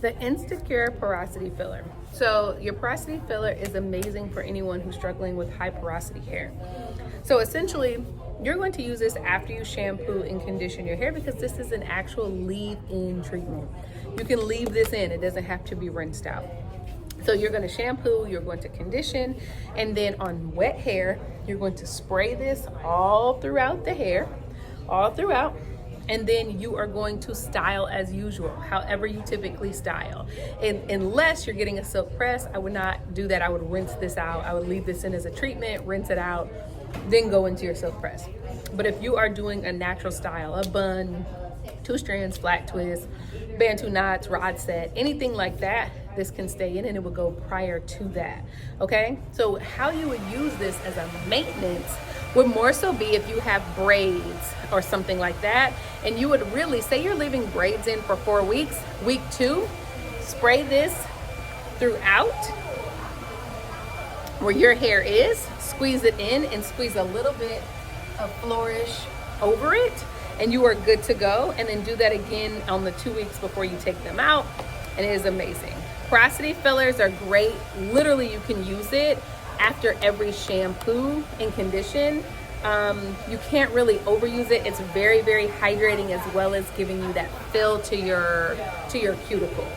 The Instacure porosity filler. So your porosity filler is amazing for anyone who's struggling with high porosity hair. So essentially, you're going to use this after you shampoo and condition your hair because this is an actual leave-in treatment. You can leave this in, it doesn't have to be rinsed out. So you're going to shampoo, you're going to condition, and then on wet hair, you're going to spray this all throughout the hair, all throughout. And then you are going to style as usual, however you typically style. And unless you're getting a silk press, I would not do that. I would rinse this out. I would leave this in as a treatment, rinse it out, then go into your silk press. But if you are doing a natural style, a bun, 2 strands, flat twist, bantu knots, rod set, anything like that, this can stay in and it will go prior to that, okay? So how you would use this as a maintenance would more so be if you have braids or something like that, and you would really, say you're leaving braids in for 4 weeks, week 2, spray this throughout where your hair is, squeeze it in and squeeze a little bit of flourish over it, and you are good to go. And then do that again on the 2 weeks before you take them out, and it is amazing. Porosity fillers are great. Literally, you can use it after every shampoo and condition. You can't really overuse it. It's very, very hydrating, as well as giving you that fill to your cuticle.